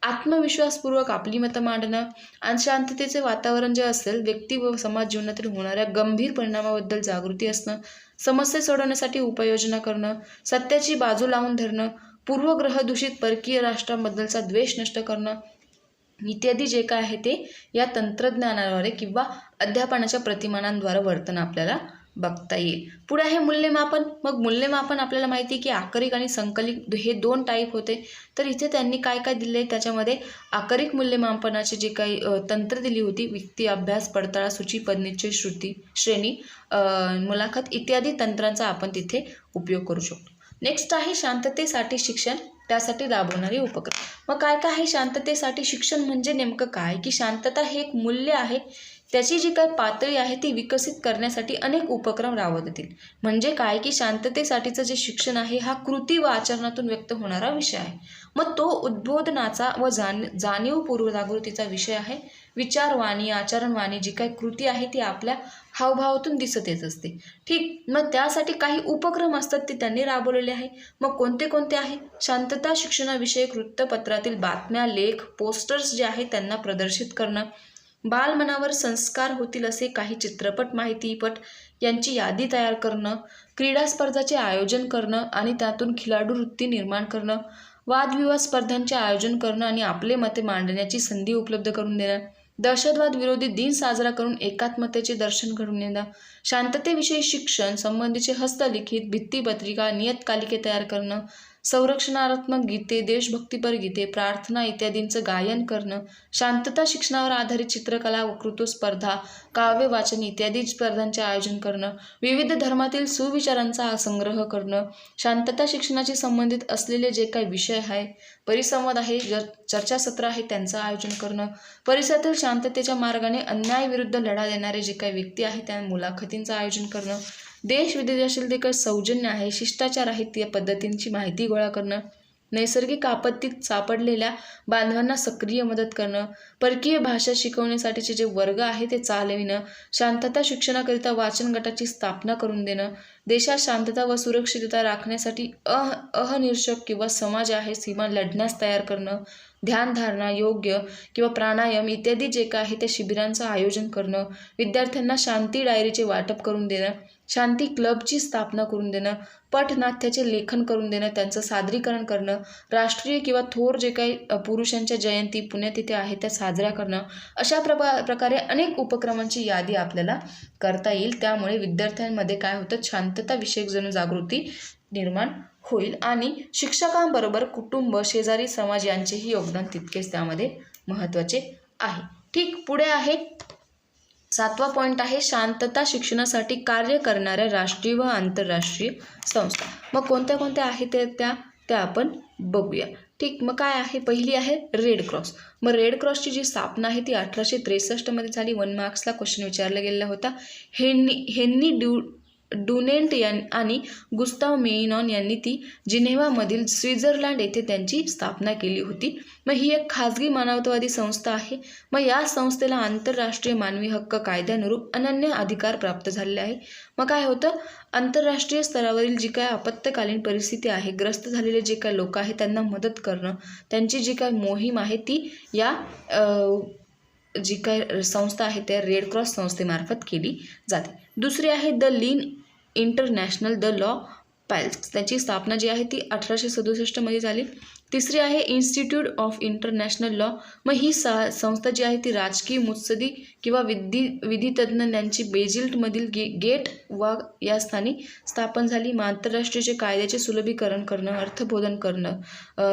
आत्मविश्वासपूर्वक आपली मतं मांडणं, आणि शांततेचे वातावरण जे असेल, व्यक्ती व समाज जीवनातील होणाऱ्या गंभीर परिणामाबद्दल जागृती असणं, समस्या सोडवण्यासाठी उपाययोजना करणं, सत्याची बाजू लावून धरणं, पूर्वग्रहदूषित परकीय राष्ट्रांबद्दलचा द्वेष नष्ट करणं इत्यादी जे काय आहे ते या तंत्रज्ञानाद्वारे किंवा अध्यापनाच्या प्रतिमानांद्वारे वर्तन आपल्याला बघता येईल. पुढे आहे मूल्यमापन. मग मूल्यमापन आपल्याला माहिती आहे की आकरिक आणि संकलित हे 2 टाईप होते, तर इथे त्यांनी काय काय दिले, त्याच्यामध्ये आकरिक मूल्यमापनाचे जे काही तंत्र दिली होती, व्यक्ती अभ्यास, पडताळा, सूची, पदनिश्चय, श्रेणी, मुलाखत इत्यादी तंत्रांचा आपण तिथे उपयोग करू शकतो. नेक्स्ट आहे शांततेसाठी शिक्षण, त्यासाठी राबवणारे उपक्रम. मग काय काय आहे शांततेसाठी शिक्षण म्हणजे नेमकं काय, की शांतता हे एक मूल्य आहे, त्याची जी काही पातळी आहे ती विकसित करण्यासाठी अनेक उपक्रम राबवत येतील. म्हणजे काय की शांततेसाठीचं जे शिक्षण आहे हा कृती व आचरणातून व्यक्त होणारा विषय आहे. मग तो उद्बोधनाचा व जाणीवपूर्व जागृतीचा विषय आहे. विचारवाणी, आचरणवाणी जी काही कृती आहे ती आपल्या हावभावातून दिसत येत असते. ठीक, मग त्यासाठी काही उपक्रम असतात ते त्यांनी राबवलेले आहे. मग कोणते आहे, शांतता शिक्षणाविषयक वृत्तपत्रातील बातम्या, लेख, पोस्टर्स जे आहेत त्यांना प्रदर्शित करणं, बालमनावर संस्कार होतील असे काही चित्रपट, माहितीपट यांची यादी तयार करणं, क्रीडा स्पर्धाचे आयोजन करणं आणि त्यातून खिलाडू वृत्ती निर्माण करणं, वादविवाद स्पर्धांचे आयोजन करणं आणि आपले मते मांडण्याची संधी उपलब्ध करून देणं, दहशतवाद विरोधी दिन साजरा करून एकात्मतेचे दर्शन घडवून येणं, शांततेविषयी शिक्षण संबंधीचे हस्तलिखित भित्तीपत्रिका, नियतकालिके तयार करणं, संरक्षणात्मक गीते, देशभक्तीपर गीते, प्रार्थना इत्यादींचं गायन करणं, शांतता शिक्षणावर आधारित चित्रकला, वक्तृत्व स्पर्धा, काव्य वाचन इत्यादी स्पर्धांचे आयोजन करणं, विविध धर्मातील सुविचारांचा संग्रह करणं, शांतता शिक्षणाशी संबंधित असलेले जे काही विषय आहे, परिसंवाद आहे, चर्चासत्र आहे त्यांचं आयोजन करणं, परिसरातील शांततेच्या मार्गाने अन्यायाविरुद्ध लढा देणारे जे काही व्यक्ती आहेत त्या मुलाखतींचं आयोजन करणं, देश विदेशातील जे काही सौजन्य आहे, शिष्टाचार आहे त्या पद्धतींची माहिती गोळा करणं, नैसर्गिक आपत्तीत सापडलेल्या बांधवांना सक्रिय मदत करणं, परकीय भाषा शिकवण्यासाठीचे जे वर्ग आहे ते चालविणं, शांतता शिक्षणाकरिता वाचन गटाची स्थापना करून देणं, देशात शांतता व सुरक्षितता राखण्यासाठी अनिर्षक किंवा समाज आहे सीमा लढण्यास तयार करणं, ध्यानधारणा, योग्य किंवा प्राणायाम इत्यादी जे काय आहे त्या शिबिरांचं आयोजन करणं, विद्यार्थ्यांना शांती डायरीचे वाटप करून देणं, शांती क्लबची स्थापना करून देणं, पटनाट्याचे लेखन करून देणं, त्यांचं सादरीकरण करणं, राष्ट्रीय किंवा थोर जे काही पुरुषांच्या जयंती पुण्यतिथी आहे त्या साजऱ्या करणं, अशा प्रकारे अनेक उपक्रमांची यादी आपल्याला करता येईल. त्यामुळे विद्यार्थ्यांमध्ये काय होतं, शांतताविषयक जनजागृती निर्माण होईल आणि शिक्षकांबरोबर कुटुंब, शेजारी, समाज यांचेही योगदान तितकेच त्यामध्ये महत्त्वाचे आहे. ठीक, पुढे आहे 7वा पॉईंट आहे शांतता शिक्षणासाठी कार्य करणाऱ्या राष्ट्रीय व आंतरराष्ट्रीय संस्था. मग कोणत्या कोणत्या आहेत त्या आपण बघूया. ठीक, मग काय आहे, पहिली आहे रेड क्रॉस. मग रेड क्रॉसची जी स्थापना आहे ती 1863 मध्ये झाली. 1 मार्क्सला क्वेश्चन विचारला गेलेला होता. हेन्री डुनेंट आणि गुस्ताव मेइनॉन यांनी ती जिनेव्हामधील स्वित्झर्लंड येथे त्यांची स्थापना केली होती. मग ही एक खाजगी मानवतावादी संस्था आहे. मग या संस्थेला आंतरराष्ट्रीय मानवी हक्क कायद्यानुरूप अनन्य अधिकार प्राप्त झालेले आहे. मग काय होतं, आंतरराष्ट्रीय स्तरावरील जी काय आपत्कालीन परिस्थिती आहे, ग्रस्त झालेले जे काय लोक आहेत त्यांना मदत करणं, त्यांची जी काय मोहीम आहे ती या जी काय संस्था आहे त्या रेड क्रॉस संस्थेमार्फत केली जाते. दुसरी आहे the lean international the law piles. त्याची स्थापना जी आहे ती 1867 मध्ये झाली. तिसरी आहे इन्स्टिट्यूट ऑफ इंटरनॅशनल लॉ. मग ही संस्था जी आहे ती राजकीय मुत्सदी किंवा विधितज्ञांची बेजिल्टमधील गेट वा या स्थानी स्थापन झाली. मग आंतरराष्ट्रीय कायद्याचे सुलभीकरण करणं, अर्थबोधन करणं,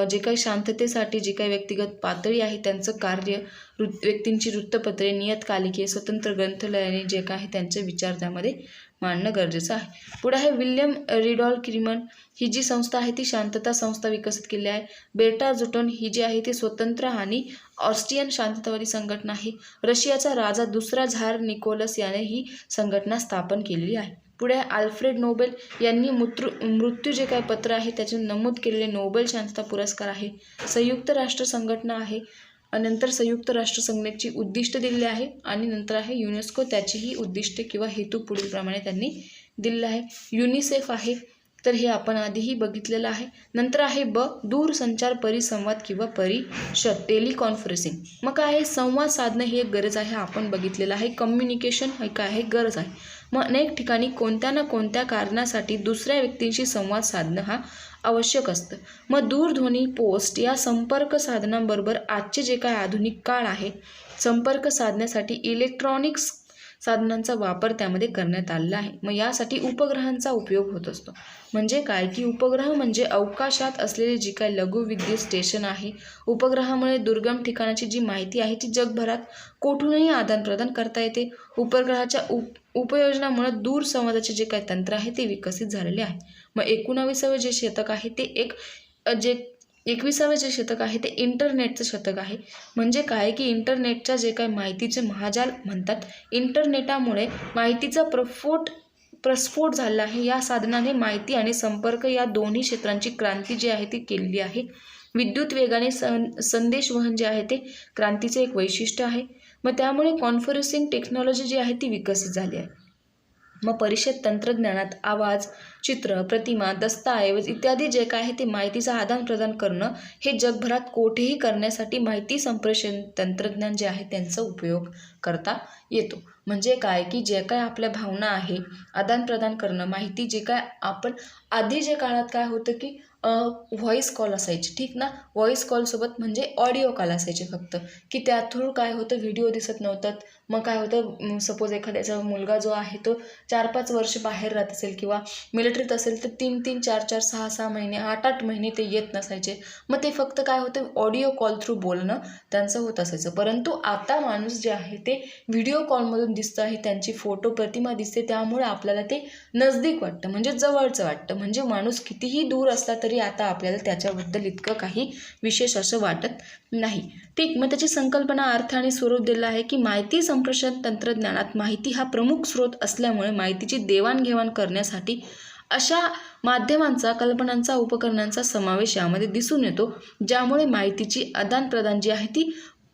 जे काही शांततेसाठी जे काही व्यक्तिगत पातळी आहे त्यांचं कार्य, व्यक्तींची वृत्तपत्रे, नियतकालिके, स्वतंत्र ग्रंथालयाने जे काही त्यांचे विचार त्यामध्ये मांडणं गरजेचं आहे. पुढे आहे विल्यम रिडॉल्फ क्रिमन. ही जी संस्था आहे ती शांतता संस्था विकसित केली आहे. बेर्टा जुटन ही जी आहे ती स्वतंत्र आणि ऑस्ट्रियन शांततावादी संघटना आहे. रशियाचा राजा दुसरा झार निकोलस याने ही संघटना स्थापन केलेली आहे. पुढे अल्फ्रेड नोबेल यांनी मृत्यू जे काही पत्र आहे त्याचे नमूद केलेले नोबेल शांतता पुरस्कार आहे. संयुक्त राष्ट्र संघटना आहे. नंतर संयुक्त राष्ट्र संघटनेची उद्दिष्ट दिलेली आहे आणि नंतर आहे युनेस्को, त्याचीही उद्दिष्टे किंवा हेतू पुढीलप्रमाणे त्यांनी दिलेला आहे. युनिसेफ आहे, तर हे आपण आधीही बघितलेलं आहे. नंतर आहे दूरसंचार परिसंवाद किंवा परिषद, टेलिकॉन्फरन्सिंग. मग काय आहे, संवाद साधणं ही एक गरज आहे, आपण बघितलेलं आहे. कम्युनिकेशन हे काय आहे, गरज आहे. मग अनेक ठिकाणी कोणत्या ना कोणत्या कारणासाठी दुसऱ्या व्यक्तींशी संवाद साधणं हा आवश्यक असतं. मग दूरध्वनी, पोस्ट या संपर्क साधनांबरोबर आजचे जे काय आधुनिक काळ आहे, संपर्क साधण्यासाठी इलेक्ट्रॉनिक्स साधनांचा वापर त्यामध्ये करण्यात आलेला आहे. मग यासाठी उपग्रहांचा उपयोग होत असतो. म्हणजे काय की उपग्रह म्हणजे अवकाशात असलेले जी काय लघुविद्युत स्टेशन आहे. उपग्रहामुळे दुर्गम ठिकाणाची जी माहिती आहे ती जगभरात कोठूनही आदानप्रदान करता येते. उपग्रहाच्या उपयोजनामुळे दूरसंवादाचे जे काही तंत्र आहे ते विकसित झालेले आहे. मग 19वे जे शतक आहे ते 21वे जे शतक आहे ते इंटरनेटचं शतक आहे. म्हणजे काय की इंटरनेटच्या जे काही माहितीचे महाजाल म्हणतात, इंटरनेटामुळे माहितीचा प्रस्फोट झाला आहे. या साधनाने माहिती आणि संपर्क या दोन्ही क्षेत्रांची क्रांती जी आहे ती केलेली आहे. विद्युत वेगाने संदेशवहन जे आहे ते क्रांतीचे एक वैशिष्ट्य आहे. मग त्यामुळे कॉन्फरन्सिंग टेक्नॉलॉजी जी आहे ती विकसित झाली आहे. मग परिषद तंत्रज्ञानात आवाज, चित्र, प्रतिमा, दस्तऐवज इत्यादी जे काय आहे ते माहितीचं आदान प्रदान करणं हे जगभरात कोठेही करण्यासाठी माहिती संप्रेषण तंत्रज्ञान जे आहे त्यांचा उपयोग करता येतो. म्हणजे काय की जे काय आपल्या भावना आहे आदान प्रदान करणं, माहिती जे काय आपण आधी जे काळात काय होतं की व्हॉइस कॉल असायचे, ठीक ना. व्हॉइस कॉलसोबत म्हणजे ऑडिओ कॉल असायचे फक्त, की त्या थ्रू काय होतं व्हिडिओ दिसत नव्हतात. मग काय होतं, सपोज एखाद्याचा मुलगा जो आहे तो 4-5 वर्ष बाहेर राहत असेल किंवा मिलिटरीत असेल तर 3-3, 4-4, 6-6 महिने, 8-8 महिने ते येत नसायचे. मग ते फक्त काय होतं ऑडिओ कॉल थ्रू बोलणं त्यांचं होत असायचं. परंतु आता माणूस जे आहे ते व्हिडिओ कॉलमधून दिसतं आहे, त्यांची फोटो प्रतिमा दिसते, त्यामुळे आपल्याला ते नजदीक वाटतं, म्हणजे जवळचं वाटतं. म्हणजे माणूस कितीही दूर असला तरी आता आपल्याला त्याच्याबद्दल इतकं काही विशेष असं वाटत नाही. ठीक, मग त्याची संकल्पना, अर्थ आणि स्वरूप दिलं आहे की माहिती संप्रेषण तंत्रज्ञानात माहिती हा प्रमुख स्रोत असल्यामुळे माहितीची देवाणघेवाण करण्यासाठी अशा माध्यमांचा, कल्पनांचा, उपकरणांचा समावेश यामध्ये दिसून येतो, ज्यामुळे माहितीची आदानप्रदान जी आहे ती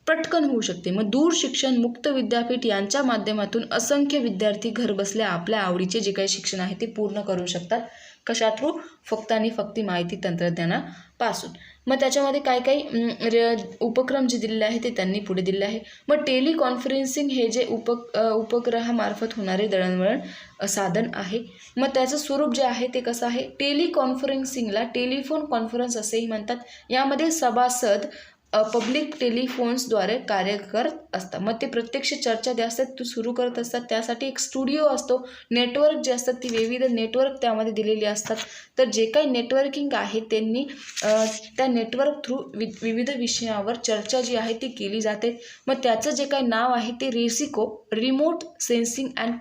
पटकन होऊ शकते. मग दूर शिक्षण, मुक्त विद्यापीठ यांच्या माध्यमातून असंख्य विद्यार्थी घरबसल्या आपल्या आवडीचे जे काही शिक्षण आहे ते पूर्ण करू शकतात. कशा थ्रू? फक्त आणि फक्त माहिती तंत्रज्ञानापासून. मग त्याच्यामध्ये काही उपक्रम जे दिलेले आहे ते त्यांनी पुढे दिले आहे. मग टेलिकॉन्फरन्सिंग हे जे उपग्रहामार्फत होणारे दळणवळण साधन आहे. मग त्याचं स्वरूप जे आहे ते कसं आहे, टेलिकॉन्फरन्सिंगला टेलिफोन कॉन्फरन्स असेही म्हणतात. यामध्ये सभासद पब्लिक टेलिफोन्सद्वारे कार्य करत असतात. मग ते प्रत्यक्ष चर्चा ज्या असतात ते सुरू करत असतात. त्यासाठी एक स्टुडिओ असतो, नेटवर्क जे असतात ती विविध नेटवर्क त्यामध्ये दिलेली असतात. तर जे काही नेटवर्किंग आहे त्यांनी त्या नेटवर्क थ्रू विविध विषयावर चर्चा जी आहे ती केली जाते. मग त्याचं जे काही नाव आहे ते रेसिको, रिमोट सेन्सिंग अँड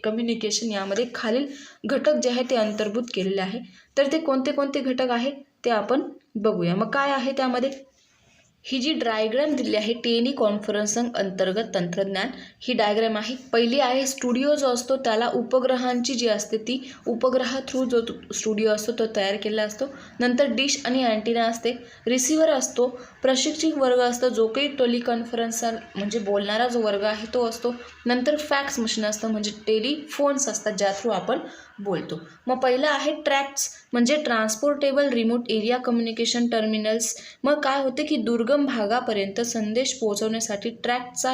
कम्युनिकेशन, यामध्ये खालील घटक जे आहे ते अंतर्भूत केलेले आहे. तर ते कोणते कोणते घटक आहे ते आपण बघूया. मग काय आहे त्यामध्ये, ही जी डायग्राम दिली आहे टेलिकॉन्फरन्सिंग अंतर्गत तंत्रज्ञान, ही डायग्राम आहे. पहिली आहे स्टुडिओ जो असतो त्याला उपग्रहांची जी असते ती उपग्रह थ्रू जो स्टुडिओ असतो तो तयार केलेला असतो. नंतर डिश आणि अँटिना असते, रिसिव्हर असतो, प्रशिक्षक वर्ग असतो जो काही टेलिकॉन्फरन्स म्हणजे बोलणारा जो वर्ग आहे तो असतो. नंतर फॅक्स मशीन असतं म्हणजे टेलिफोन्स असतात ज्या थ्रू आपण बोलतो. मग पहिलं आहे ट्रॅक्ट्स म्हणजे ट्रान्सपोर्टेबल रिमोट एरिया कम्युनिकेशन टर्मिनल्स. मग काय होते की दुर्गम भागापर्यंत संदेश पोहोचवण्यासाठी ट्रॅक्टचा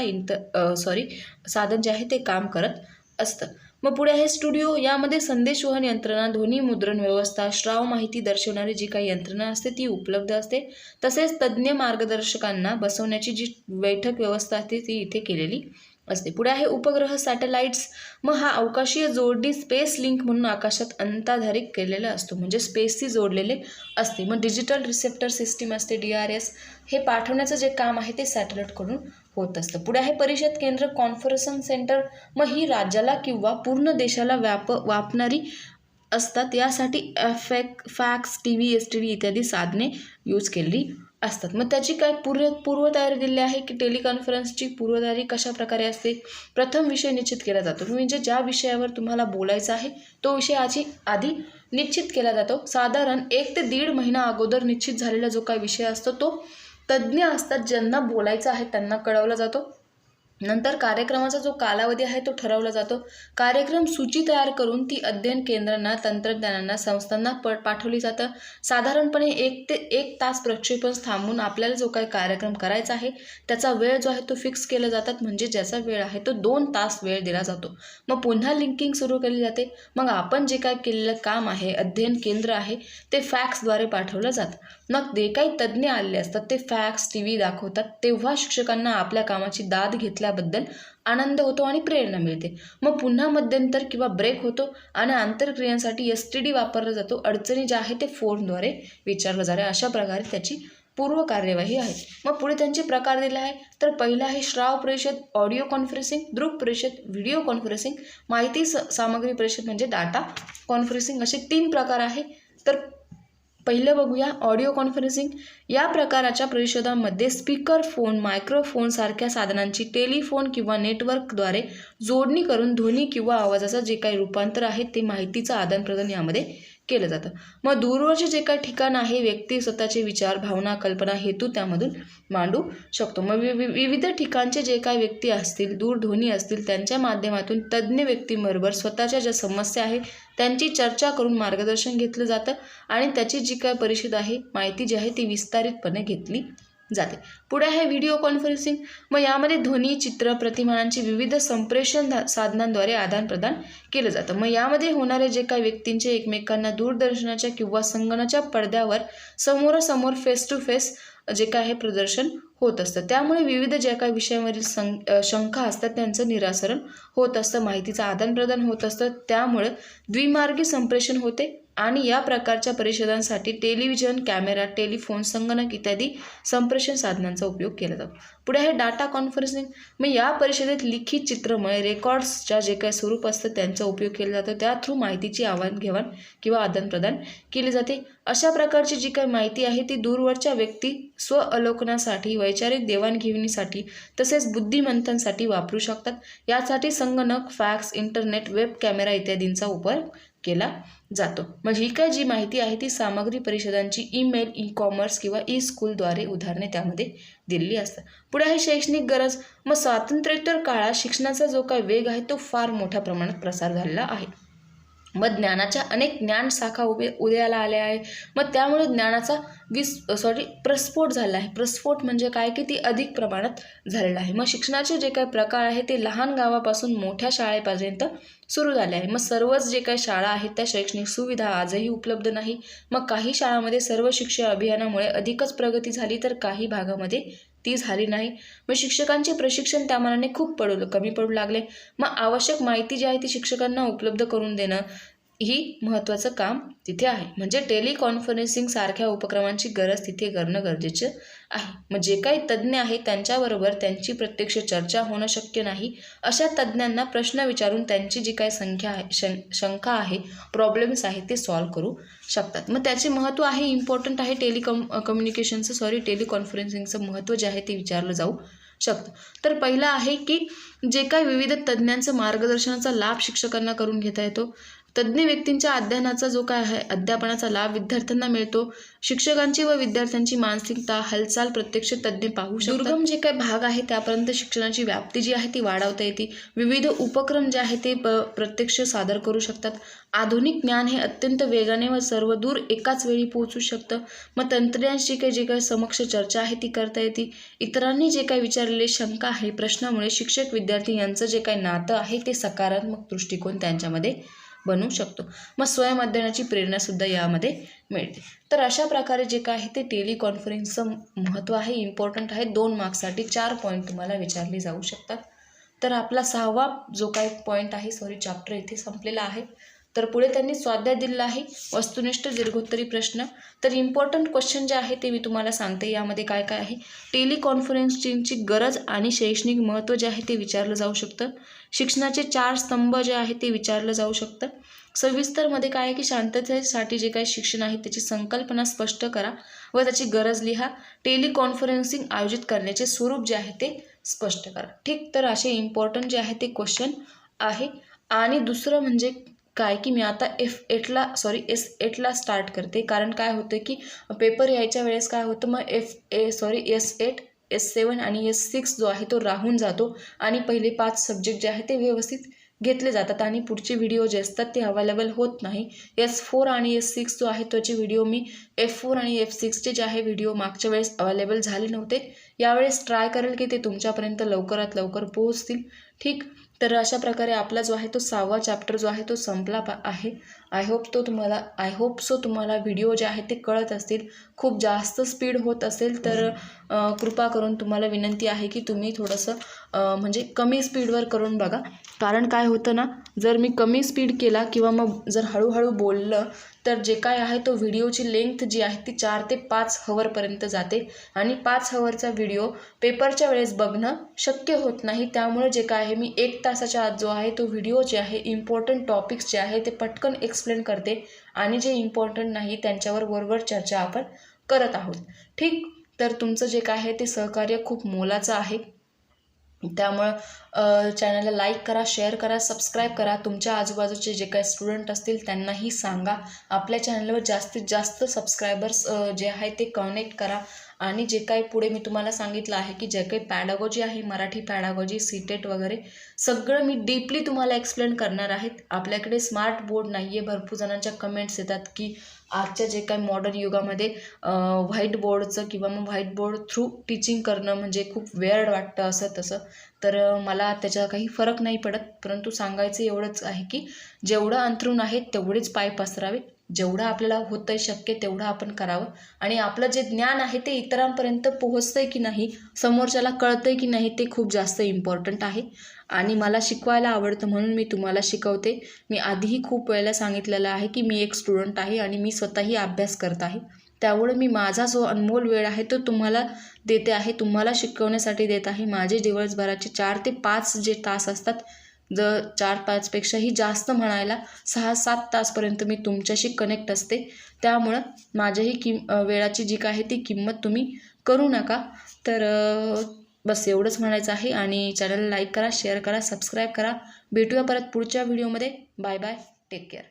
साधन जे आहे ते काम करत असतं. मग पुढे आहे स्टुडिओ, यामध्ये संदेशवहन यंत्रणा, ध्वनी मुद्रण व्यवस्था, श्राव माहिती दर्शवणारी जी काही यंत्रणा असते ती उपलब्ध असते. तसेच तज्ज्ञ मार्गदर्शकांना बसवण्याची जी बैठक व्यवस्था असते ती इथे केलेली असते. पुढे आहे उपग्रह सॅटेलाइट्स. मग हा अवकाशीय जोडणी स्पेस लिंक म्हणून आकाशात अंतराधारित केलेला असतो म्हणजे स्पेसशी जोडलेले असते. मग डिजिटल रिसेप्टर सिस्टीम असते DRS, हे पाठवण्याचं जे काम आहे ते सॅटेलाइटकडून होत असतं. पुढे आहे परिषद केंद्र, कॉन्फरन्सिंग सेंटर. मग ही राज्याला किंवा पूर्ण देशाला व्यापणारी असतात. यासाठी फॅक्स, TV, STD इत्यादी साधने यूज केलेली असतात. मग त्याची काय पूर्वतयारी दिली आहे की टेलिकॉन्फरन्सची पूर्वतयारी कशा प्रकारे असते. प्रथम विषय निश्चित केला जातो म्हणजे ज्या विषयावर तुम्हाला बोलायचं आहे तो विषय आधी निश्चित केला जातो. साधारण 1 ते 1.5 महिना अगोदर निश्चित झालेला जो काही विषय असतो तो तज्ज्ञ असतात ज्यांना बोलायचं आहे त्यांना कळवला जातो. नंतर कार्यक्रमाचा जो कालावधी आहे तो ठरवला जातो. कार्यक्रम सूची तयार करून ती अध्ययन केंद्रांना, तंत्रज्ञानांना, संस्थांना पाठवली जातं. साधारणपणे 1 ते 1 तास प्रक्षेपण थांबून आपल्याला जो काही कार्यक्रम करायचा आहे त्याचा वेळ जो आहे तो फिक्स केला जातात म्हणजे ज्याचा वेळ आहे तो 2 तास वेळ दिला जातो. मग पुन्हा लिंकिंग सुरू केली जाते. मग आपण जे काय केलेलं काम आहे, अध्ययन केंद्र आहे ते फॅक्सद्वारे पाठवलं जातं. मग जे काही तज्ज्ञ आलेले असतात ते फॅक्स, TV दाखवतात. तेव्हा शिक्षकांना आपल्या कामाची दाद घेतल्याबद्दल आनंद होतो आणि प्रेरणा मिळते. मग पुन्हा मध्यंतर किंवा ब्रेक होतो आणि आंतरक्रियांसाठी STD वापरला जातो. अडचणी ज्या आहेत ते फोनद्वारे विचारलं जाते. अशा प्रकारे त्याची पूर्व कार्यवाही आहे. मग पुढे त्यांचे प्रकार दिले आहे. तर पहिलं आहे श्राव परिषद, ऑडिओ कॉन्फरन्सिंग, दृक परिषद, व्हिडिओ कॉन्फरन्सिंग, माहिती सामग्री परिषद म्हणजे डाटा कॉन्फरन्सिंग, असे 3 प्रकार आहे. तर पहिलं बघूया ऑडिओ कॉन्फरन्सिंग. या प्रकाराच्या परिषदांमध्ये स्पीकर फोन, मायक्रोफोन सारख्या साधनांची टेलिफोन किंवा नेटवर्कद्वारे जोडणी करून ध्वनी किंवा आवाजाचं जे काही रूपांतर आहे ते माहितीचं आदानप्रदान यामध्ये केलं जातं. मग दूरवरचे जे काही ठिकाण आहे व्यक्ती स्वतःचे विचार, भावना, कल्पना, हेतू त्यामधून मांडू शकतो. मग विविध ठिकाणचे जे काही व्यक्ती असतील, दूरध्वनी असतील, त्यांच्या माध्यमातून तज्ज्ञ व्यक्तींबरोबर स्वतःच्या ज्या समस्या आहे त्यांची चर्चा करून मार्गदर्शन घेतलं जातं आणि त्याची जी काय परिषद आहे, माहिती जी आहे ती विस्तारितपणे घेतली जाते. पुढे आहे व्हिडिओ कॉन्फरन्सिंग. मग यामध्ये ध्वनी, चित्र, प्रतिमानांची विविध संप्रेषण साधनांद्वारे आदानप्रदान केलं जातं. मग यामध्ये होणारे जे काही व्यक्तींचे एकमेकांना दूरदर्शनाच्या किंवा संगणकाच्या पडद्यावर समोरासमोर फेस टू फेस जे काय आहे प्रदर्शन होत असतं. त्यामुळे विविध ज्या काही विषयांवरील शंका असतात त्यांचं निराकरण होत असतं, माहितीचं आदानप्रदान होत असतं. त्यामुळे द्विमार्गी संप्रेषण होते आणि या प्रकारच्या परिषदांसाठी टेलिव्हिजन, कॅमेरा, टेलिफोन, संगणक इत्यादी संप्रेषण साधनांचा उपयोग केला जातो. पुढे आहे डाटा कॉन्फरन्सिंग. मग या परिषदेत लिखित, चित्रमय, रेकॉर्ड्सच्या जे काही स्वरूप असतं त्यांचा उपयोग केला जातो. त्या थ्रू माहितीची आवाहन-घेवाण किंवा आदानप्रदान केली जाते. अशा प्रकारची जी काही माहिती आहे ती दूरवरच्या व्यक्ती स्वअवलोकनासाठी, वैचारिक देवाणघेवाणीसाठी तसेच बुद्धिमत्तांसाठी वापरू शकतात. यासाठी संगणक, फॅक्स, इंटरनेट, वेब कॅमेरा इत्यादींचा उपयोग केला जातो. मग ही काय जी माहिती आहे ती सामग्री परिषदांची ईमेल, ई-कॉमर्स किंवा ई-स्कूलद्वारे उदाहरणे त्यामध्ये दिलेली असतात. पुढे आहे शैक्षणिक गरज. मग स्वातंत्र्योत्तर काळात शिक्षणाचा जो काही वेग आहे तो फार मोठ्या प्रमाणात प्रसार झालेला आहे. मग ज्ञानाच्या अनेक ज्ञान शाखा उदयाला आल्या आहे. मग त्यामुळे ज्ञानाचा प्रस्फोट झाला आहे. प्रस्फोट म्हणजे काय की ती अधिक प्रमाणात झालेला आहे. मग शिक्षणाचे जे काही प्रकार आहे ते लहान गावापासून मोठ्या शाळेपर्यंत सुरू झाले आहे. मग सर्वच जे काही शाळा आहेत त्या शैक्षणिक सुविधा आजही उपलब्ध नाही. मग काही शाळांमध्ये सर्व शिक्षा अभियानामुळे अधिकच प्रगती झाली, तर काही भागामध्ये ती झाली नाही. मग शिक्षकांचे प्रशिक्षण त्या मानाने खूप कमी पडू लागले. मग आवश्यक माहिती जी आहे ती शिक्षकांना उपलब्ध करून देणं ही महत्त्वाचं काम तिथे आहे. म्हणजे टेलिकॉन्फरन्सिंग सारख्या उपक्रमांची गरज तिथे करणं गरजेचं आहे. मग जे काही तज्ज्ञ आहेत त्यांच्याबरोबर त्यांची प्रत्यक्ष चर्चा होणं शक्य नाही. अशा तज्ज्ञांना प्रश्न विचारून त्यांची जी काही शंका आहे, प्रॉब्लेम्स आहेत ते सॉल्व्ह करू शकतात. मग त्याचे महत्त्व आहे, इम्पॉर्टंट आहे कम्युनिकेशनचं टेलिकॉन्फरन्सिंगचं महत्त्व जे आहे ते विचारलं जाऊ शकतं. तर पहिलं आहे की जे काही विविध तज्ज्ञांचं मार्गदर्शनाचा लाभ शिक्षकांना करून घेता येतो. तज्ज्ञ व्यक्तींच्या अध्ययनाचा जो काय आहे अध्यापनाचा लाभ विद्यार्थ्यांना मिळतो. शिक्षकांची व विद्यार्थ्यांची मानसिकता हालचाल प्रत्यक्ष तज्ज्ञ पाहू शकतात. दुर्गम जे काही भाग आहे त्यापर्यंत शिक्षणाची व्याप्ती जी आहे ती वाढवता येते. विविध उपक्रम जे आहे ते प्रत्यक्ष सादर करू शकतात. आधुनिक ज्ञान हे अत्यंत वेगाने व सर्व दूर एकाच वेळी पोहोचू शकतं. मग तंत्रज्ञानाची जे काही समक्ष चर्चा आहे ती करता येते. इतरांनी जे काही विचारलेले शंका आहे प्रश्नामुळे शिक्षक विद्यार्थी यांचं जे काही नातं आहे ते सकारात्मक दृष्टिकोन त्यांच्यामध्ये बनवू शकतो. मग स्वयंअध्ययनाची प्रेरणासुद्धा यामध्ये मिळते. तर अशा प्रकारे जे काय आहे ते टेलिकॉन्फरन्सचं महत्त्व आहे, इम्पॉर्टंट आहे. 2 मार्क्ससाठी 4 पॉईंट तुम्हाला विचारले जाऊ शकतात. तर आपला 6वा जो काही पॉईंट आहे चॅप्टर इथे संपलेला आहे. तर पुढे त्यांनी स्वाध्याय दिलेला आहे, वस्तुनिष्ठ दीर्घोत्तरी प्रश्न. तर इम्पॉर्टंट क्वेश्चन जे आहे ते मी तुम्हाला सांगते. यामध्ये काय काय आहे, टेलिकॉन्फरन्सिंगची गरज आणि शैक्षणिक महत्त्व जे आहे ते विचारलं जाऊ शकतं. शिक्षणाचे 4 स्तंभ जे आहे ते विचारलं जाऊ शकतं. सविस्तरमध्ये काय आहे की शांततेसाठी जे काही शिक्षण आहे त्याची संकल्पना स्पष्ट करा व त्याची गरज लिहा. टेलिकॉन्फरन्सिंग आयोजित करण्याचे स्वरूप जे आहे ते स्पष्ट करा. ठीक, तर असे इम्पॉर्टंट जे आहे ते क्वेश्चन आहे. आणि दुसरं म्हणजे काय की मी आता S8ला स्टार्ट करते. कारण काय होतं की पेपर यायच्या वेळेस काय होतं, मग S8, S7 आणि S6 जो आहे तो राहून जातो आणि पहिले 5 सब्जेक्ट जे आहे ते व्यवस्थित घेतले जातात आणि पुढचे व्हिडिओ जे असतात ते अवेलेबल होत नाही. S4 आणि S6 जो आहे त्याचे व्हिडिओ मी F4 आणि F6चे जे आहे व्हिडिओ मागच्या वेळेस अवेलेबल झाले नव्हते. यावेळेस ट्राय करेल की ते तुमच्यापर्यंत लवकरात लवकर पोहोचतील. ठीक, तर अशा प्रकारे आपला जो आहे तो 6वा चॅप्टर जो आहे तो संपला आहे. आय होप सो तुम्हाला व्हिडिओ जे आहे ते कळत असतील. खूप जास्त स्पीड होत असेल तर कृपा करून तुम्हाला विनंती आहे की तुम्ही थोडंसं म्हणजे कमी स्पीडवर करून बघा. कारण काय होतं ना, जर मी कमी स्पीड केला किंवा मग जर हळूहळू बोललं तर जे काय आहे तो व्हिडिओची लेंथ जी आहे ती 4 ते 5 हवरपर्यंत जाते आणि 5 हवरचा व्हिडिओ पेपरच्या वेळेस बघणं शक्य होत नाही. त्यामुळे जे काय आहे मी 1 तासाच्या आत जो आहे तो व्हिडिओ जे आहे इम्पॉर्टंट टॉपिक्स जे आहे ते पटकन एक्सप्लेन करते आणि जे इम्पॉर्टंट नाही त्यांच्यावर वरवर चर्चा आपण करत आहोत. ठीक, तर तुमचं जे काय आहे ते सहकार्य खूप मोलाचं आहे. त्यामुळं चॅनलला लाईक करा, शेअर करा, सबस्क्राईब करा. तुमच्या आजूबाजूचे जे काही स्टुडंट असतील त्यांनाही सांगा. आपल्या चॅनलवर जास्तीत जास्त सबस्क्रायबर्स जे आहे ते कनेक्ट करा. आणि जे काही पुढे मी तुम्हाला सांगितलं आहे की जे काही पॅडागॉजी आहे, मराठी पॅडागॉजी, सीटेट वगैरे सगळं मी डीपली तुम्हाला एक्सप्लेन करणार आहेत. आपल्याकडे स्मार्ट बोर्ड नाही आहे. भरपूर जणांच्या कमेंट्स येतात की आजच्या जे काही मॉडर्न युगामध्ये व्हाईट बोर्डचं किंवा मग व्हाईट बोर्ड थ्रू टीचिंग करणं म्हणजे खूप वेअर्ड वाटतं असं तसं. तर मला त्याचा काही फरक नाही पडत, परंतु सांगायचं एवढंच आहे की जेवढं अंथरूण आहे तेवढेच पाय पसरावे. जेवढं आपल्याला होतं आहे शक्य तेवढं आपण करावं. आणि आपलं जे ज्ञान आहे ते इतरांपर्यंत पोहोचतं आहे की नाही, समोरच्याला कळतं आहे की नाही, ते खूप जास्त इम्पॉर्टंट आहे. आणि मला शिकवायला आवडतं म्हणून मी तुम्हाला शिकवते. मी आधीही खूप वेळेला सांगितलेलं आहे की मी एक स्टुडंट आहे आणि मी स्वतःही अभ्यास करत आहे. त्यामुळे मी माझा जो अनमोल वेळ आहे तो तुम्हाला देते आहे, तुम्हाला शिकवण्यासाठी देत आहे. माझे दिवसभराचे 4 ते 5 जे तास असतात, जर 4-5पेक्षाही जास्त म्हणायला 6-7 तासपर्यंत मी तुमच्याशी कनेक्ट असते. त्यामुळं माझ्याही वेळाची जी काय आहे ती किंमत तुम्ही करू नका. तर बस एवढंच म्हणायचं आहे. आणि चॅनलला लाईक करा, शेअर करा, सबस्क्राईब करा. भेटूया परत पुढच्या व्हिडिओमध्ये. Bye bye, take care.